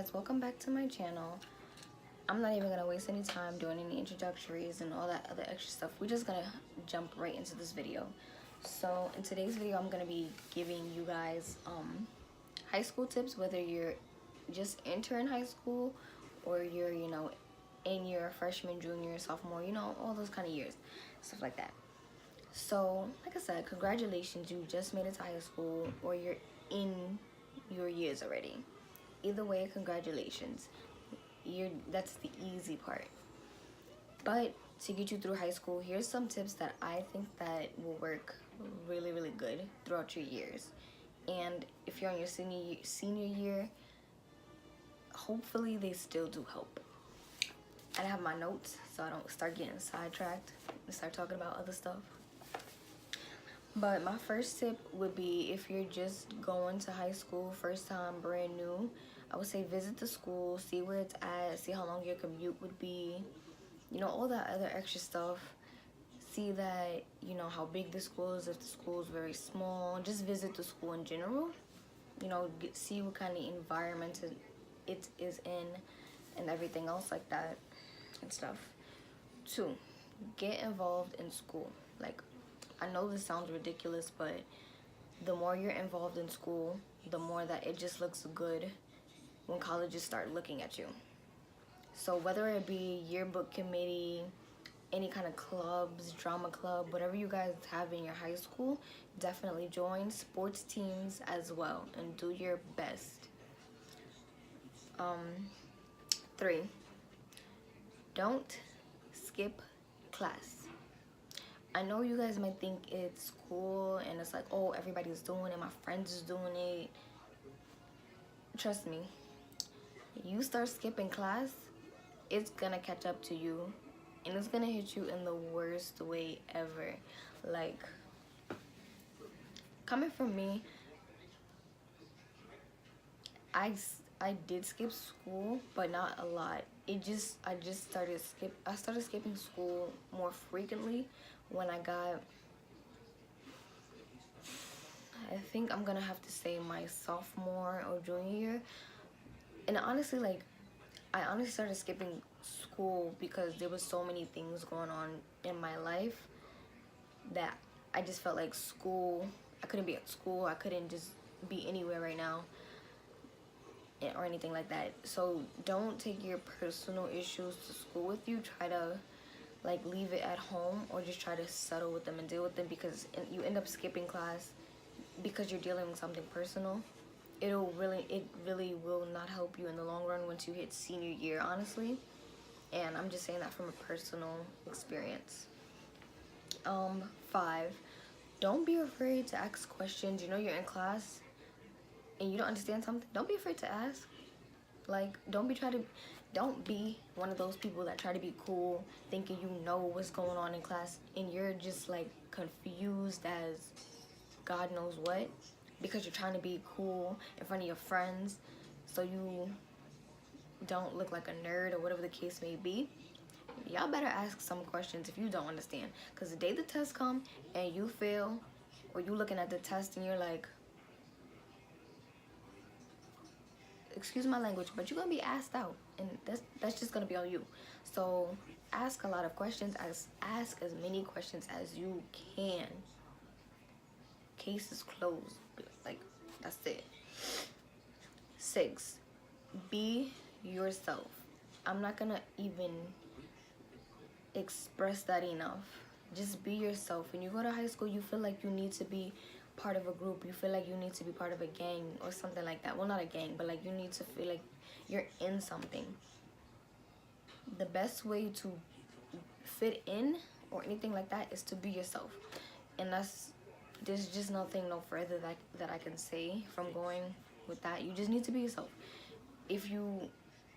guys, welcome back to my channel. I'm not even gonna waste any time doing any introductories and all that other extra stuff. We're just gonna jump right into this video. So in today's video, I'm gonna be giving you guys high school tips, whether you're just entering high school or you're, in your freshman, junior, sophomore, all those kind of years, stuff like that. So like I said, congratulations, you just made it to high school or you're in your years already. Either way, congratulations. That's the easy part. But to get you through high school, here's some tips that I think that will work really, really good throughout your years. And if you're on your senior year, hopefully they still do help. I have my notes so I don't start getting sidetracked and start talking about other stuff. But my first tip would be, if you're just going to high school, first time, brand new, I would say visit the school, see where it's at, see how long your commute would be, all that other extra stuff. See that, how big the school is, if the school is very small. Just visit the school in general, see what kind of environment it is in and everything else like that and stuff. 2, get involved in school. Like, I know this sounds ridiculous, but the more you're involved in school, the more that it just looks good when colleges start looking at you. So whether it be yearbook committee, any kind of clubs, drama club, whatever you guys have in your high school, definitely join sports teams as well and do your best. 3, don't skip class. I know you guys might think it's cool and it's like, oh, everybody's doing it, my friends is doing it. Trust me, you start skipping class, it's gonna catch up to you and it's gonna hit you in the worst way ever. Like, coming from me, I did skip school, but not a lot. I started skipping school more frequently when I got, I think I'm gonna have to say my sophomore or junior year. And honestly, I honestly started skipping school because there was so many things going on in my life that I just felt like school, I couldn't be at school, I couldn't just be anywhere right now or anything like that. So don't take your personal issues to school with you. Try to leave it at home, or just try to settle with them and deal with them, because you end up skipping class because you're dealing with something personal. It really will not help you in the long run once you hit senior year, honestly. And I'm just saying that from a personal experience. 5, don't be afraid to ask questions. You're in class and you don't understand something, don't be afraid to ask. Like, don't be one of those people that try to be cool, thinking you know what's going on in class, and you're just confused as God knows what, because you're trying to be cool in front of your friends, so you don't look like a nerd or whatever the case may be. Y'all better ask some questions if you don't understand, because the day the test come and you fail, or you looking at the test and you're like, excuse my language, but you're gonna be asked out, and that's just gonna be on you. So ask a lot of questions, ask as many questions as you can. Case is closed. That's it. 6, be yourself. I'm not gonna even express that enough. Just be yourself. When you go to high school, you feel like you need to be part of a group, you feel like you need to be part of a gang or something like that. Well, not a gang, but you need to feel like you're in something. The best way to fit in or anything like that is to be yourself. And there's just nothing no further that I can say from going with that. You just need to be yourself. If you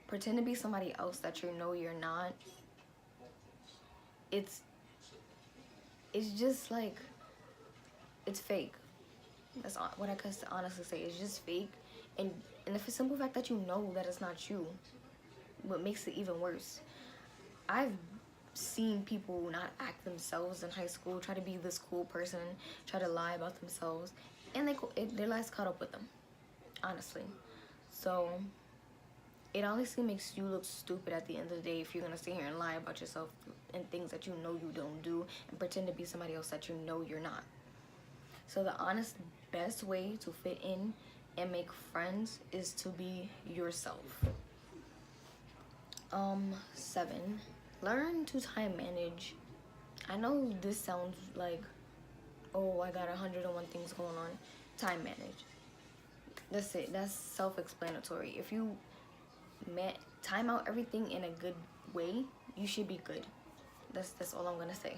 pretend to be somebody else that you're not, it's just it's fake. That's what I can honestly say. It's just fake. And if the simple fact that you know that it's not you, what makes it even worse. I've seen people not act themselves in high school, try to be this cool person, try to lie about themselves, and their lives caught up with them, honestly. So it honestly makes you look stupid at the end of the day if you're gonna sit here and lie about yourself and things that you know you don't do and pretend to be somebody else that you know you're not. So the honest best way to fit in and make friends is to be yourself. 7, learn to time manage. I know this sounds like, oh, I got 101 things going on. Time manage. That's it. That's self-explanatory. If you time out everything in a good way, you should be good. That's all I'm gonna say.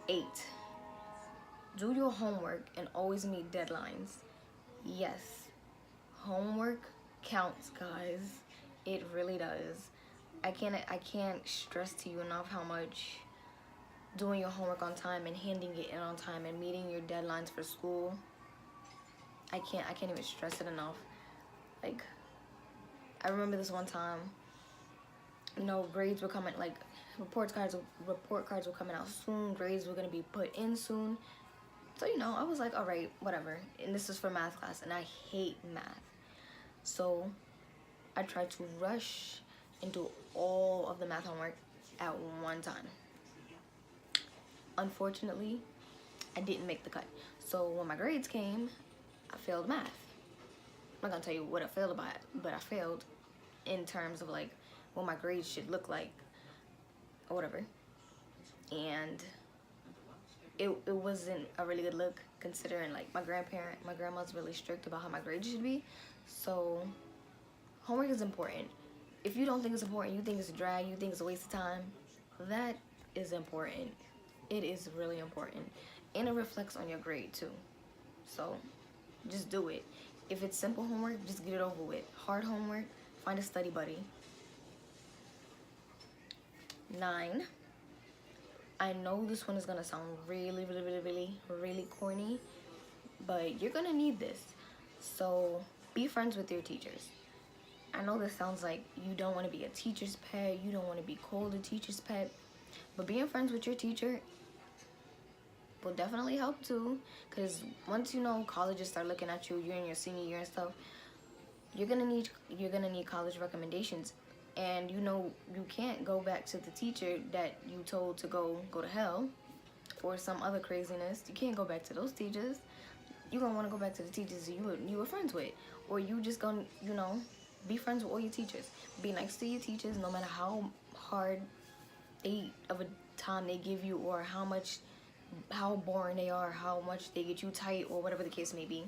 8, do your homework and always meet deadlines. Yes, homework counts, guys. It really does. I can't stress to you enough how much doing your homework on time and handing it in on time and meeting your deadlines for school, I can't even stress it enough. Like, I remember this one time, grades were coming, like report cards were coming out soon, grades were gonna be put in soon. So I was like, all right, whatever. And this is for math class, and I hate math. So I tried to rush and do all of the math homework at one time. Unfortunately, I didn't make the cut. So when my grades came, I failed math. I'm not gonna tell you what I failed about, but I failed in terms of like what my grades should look like or whatever. And it wasn't a really good look considering like my grandma's really strict about how my grades should be. So homework is important. If you don't think it's important, you think it's a drag, you think it's a waste of time, that is important. It is really important. And it reflects on your grade too. So just do it. If it's simple homework, just get it over with. Hard homework, find a study buddy. 9, I know this one is gonna sound really, really, really, really, really corny, but you're gonna need this. So be friends with your teachers. I know this sounds like you don't want to be a teacher's pet, you don't want to be called a teacher's pet, but being friends with your teacher will definitely help too, because once colleges start looking at you, you're in your senior year and stuff, you're gonna need college recommendations, and you can't go back to the teacher that you told to go to hell or some other craziness. You can't go back to those teachers. You're gonna want to go back to the teachers you were friends with, or you just gonna be friends with all your teachers. Be nice to your teachers no matter how hard of a time they give you, or how boring they are, how much they get you tight, or whatever the case may be.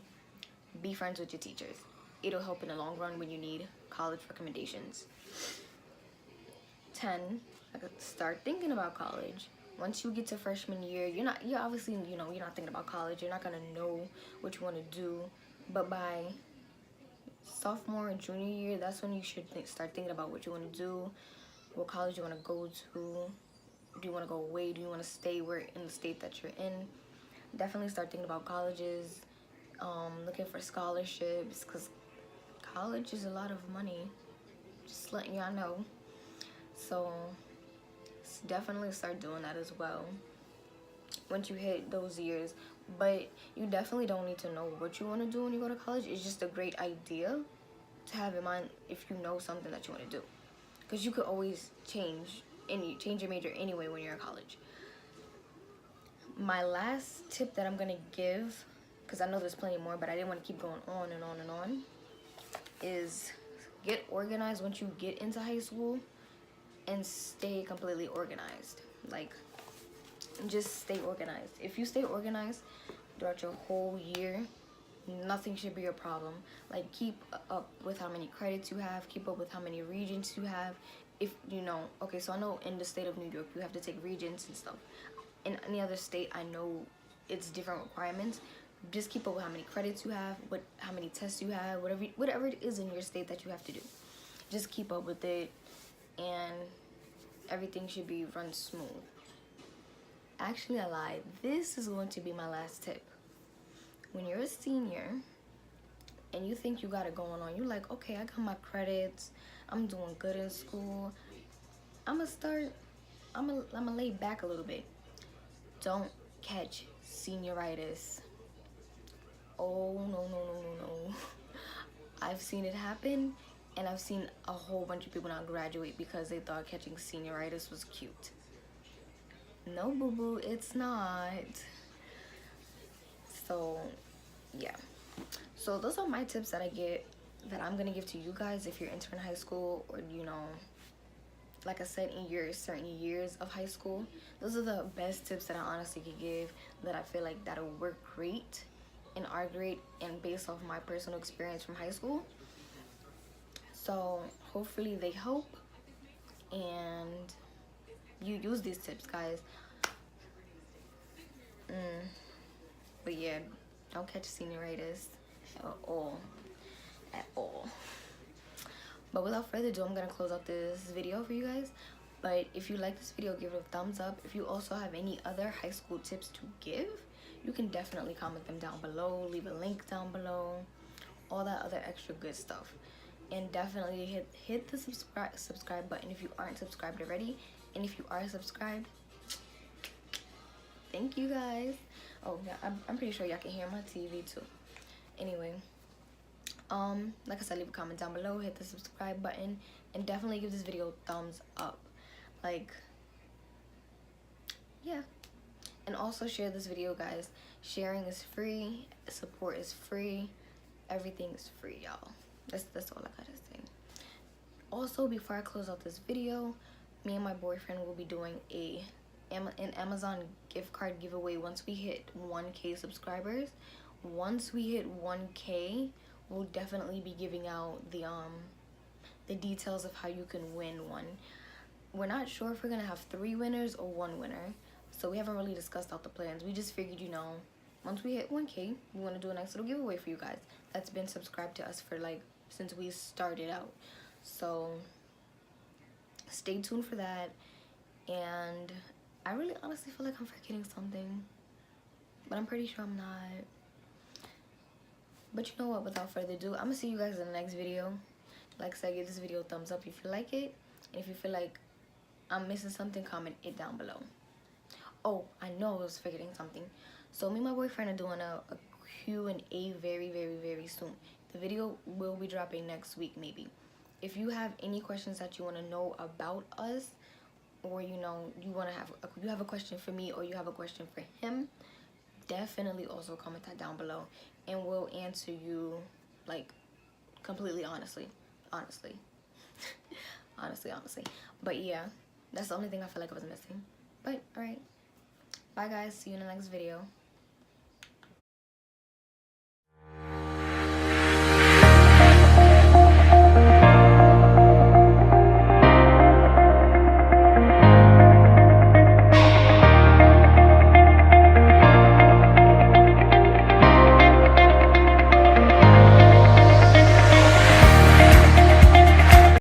Be friends with your teachers. It'll help in the long run when you need college recommendations. 10, start thinking about college. Once you get to freshman year, you're obviously, you're not thinking about college. You're not gonna know what you want to do, but by sophomore and junior year, that's when you should start thinking about what you want to do, what college you want to go to. Do you want to go away? Do you want to stay in the state that you're in? Definitely start thinking about colleges, looking for scholarships, because college is a lot of money, just letting y'all know. So definitely start doing that as well once you hit those years. But you definitely don't need to know what you want to do when you go to college. It's just a great idea to have in mind if you know something that you want to do, because you could always change your major anyway when you're in college. My last tip that I'm gonna give, because I know there's plenty more, but I didn't want to keep going on and on and on, is get organized once you get into high school, and stay completely organized. Like, just stay organized. If you stay organized throughout your whole year, nothing should be a problem. Like, keep up with how many credits you have, keep up with how many regents you have. If okay, so I know in the state of New York you have to take regents and stuff. In any other state, I know it's different requirements. Just keep up with how many credits you have, how many tests you have, whatever it is in your state that you have to do. Just keep up with it, and everything should be run smooth. Actually, I lied. This is going to be my last tip. When you're a senior and you think you got it going on, you're like, okay, I got my credits, I'm doing good in school, I'm gonna lay back a little bit. Don't catch senioritis. Oh, no. I've seen it happen, And I've seen a whole bunch of people not graduate because they thought catching senioritis was cute. No, boo-boo, it's not. So, yeah. So those are my tips that I'm gonna give to you guys if you're entering high school, or you know, like I said, in your certain years of high school. Those are the best tips that I honestly could give, that I feel like that'll work great in our grade and based off my personal experience from high school. So hopefully they help and you use these tips, guys. But yeah, don't catch senioritis at all. At all. But without further ado, I'm gonna close out this video for you guys. But if you like this video, give it a thumbs up. If you also have any other high school tips to give, you can definitely comment them down below. Leave a link down below. All that other extra good stuff. And definitely hit the subscribe button if you aren't subscribed already. And if you are subscribed, thank you guys. Oh yeah, I'm pretty sure y'all can hear my TV too. Anyway, like I said, leave a comment down below, hit the subscribe button, and definitely give this video a thumbs up. Like, yeah. And also share this video, guys. Sharing is free, support is free, everything is free, y'all. That's all I gotta say. Also, before I close out this video, me and my boyfriend will be doing an Amazon gift card giveaway once we hit 1K subscribers. Once we hit 1K, we'll definitely be giving out the details of how you can win one. We're not sure if we're gonna have 3 winners or 1 winner, so we haven't really discussed out the plans. We just figured, you know, once we hit 1K, we want to do a nice little giveaway for you guys that's been subscribed to us for like since we started out. So stay tuned for that. And I really honestly feel like I'm forgetting something, but I'm pretty sure I'm not. But you know what, without further ado, I'm gonna see you guys in the next video. Like I said, give this video a thumbs up if you like it, and if you feel like I'm missing something, comment it down below. Oh, I know I was forgetting something. So me and my boyfriend are doing a Q&A very soon. The video will be dropping next week, maybe. If you have any questions that you want to know about us, or you know, you have a question for me, or you have a question for him, definitely also comment that down below, and we'll answer you like completely honestly. honestly. But yeah, that's the only thing I feel like I was missing. But all right, bye guys, see you in the next video.